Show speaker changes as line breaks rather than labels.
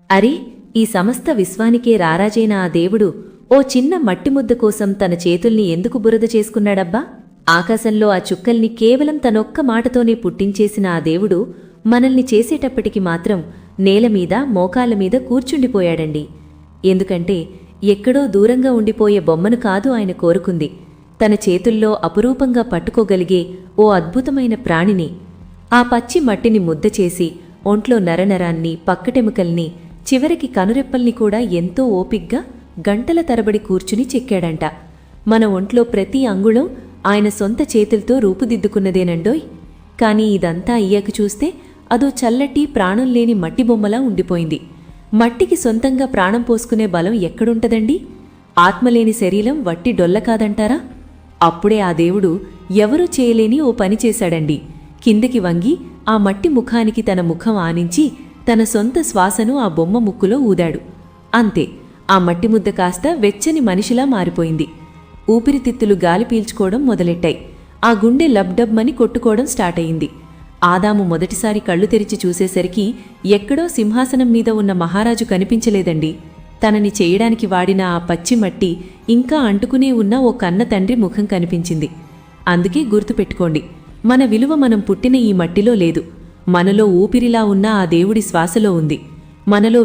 అరే, ఈ సమస్త విశ్వానికే రారాజైన ఆ దేవుడు ఓ చిన్న మట్టిముద్ద కోసం తన చేతుల్ని ఎందుకు బురద చేసుకున్నాడబ్బా? ఆకాశంలో ఆ చుక్కల్ని కేవలం తనొక్క మాటతోనే పుట్టించేసిన ఆ దేవుడు మనల్ని చేసేటప్పటికి మాత్రం నేలమీద మోకాళ్లమీద కూర్చుండిపోయాడండి. ఎందుకంటే ఎక్కడో దూరంగా ఉండిపోయే బొమ్మను కాదు ఆయన కోరుకుంది, తన చేతుల్లో అపురూపంగా పట్టుకోగలిగే ఓ అద్భుతమైన ప్రాణిని. ఆ పచ్చి మట్టిని ముద్ద చేసి ఒంట్లో నరనరాన్ని, పక్కటెముకల్ని, చివరికి కనురెప్పల్ని కూడా ఎంతో ఓపిగ్గా గంటల తరబడి కూర్చుని చెక్కాడంట. మన ఒంట్లో ప్రతి అంగుళం ఆయన సొంత చేతులతో రూపుదిద్దుకున్నదేనండోయ్. కాని ఇదంతా అయ్యాక చూస్తే అదో చల్లటి ప్రాణం లేని మట్టి బొమ్మలా ఉండిపోయింది. మట్టికి సొంతంగా ప్రాణం పోసుకునే బలం ఎక్కడుంటదండి? ఆత్మలేని శరీరం వట్టి డొల్ల కాదంటారా? అప్పుడే ఆ దేవుడు ఎవరూ చేయలేని ఓ పని చేశాడండి. కిందకి వంగి ఆ మట్టి ముఖానికి తన ముఖం ఆనించి తన సొంత శ్వాసను ఆ బొమ్మ ముక్కులో ఊదాడు. అంతే, ఆ మట్టి ముద్ద కాస్త వెచ్చని మనిషిలా మారిపోయింది. ఊపిరితిత్తులు గాలి పీల్చుకోవడం మొదలెట్టాయి. ఆ గుండె లబ్డబ్మని కొట్టుకోవడం స్టార్ట్ అయింది. ఆదాము మొదటిసారి కళ్ళు తెరిచి చూసేసరికి ఎక్కడో సింహాసనం మీద ఉన్న మహారాజు కనిపించలేదండి. తనని చేయడానికి వాడిన ఆ పచ్చి మట్టి ఇంకా అంటుకునే ఉన్న ఓ కన్న తండ్రి ముఖం కనిపించింది. అందుకే గుర్తుపెట్టుకోండి, మన విలువ మనం పుట్టిన ఈ మట్టిలో లేదు, మనలో ఊపిరిలా ఉన్న ఆ దేవుడి శ్వాసలో ఉంది. మనలో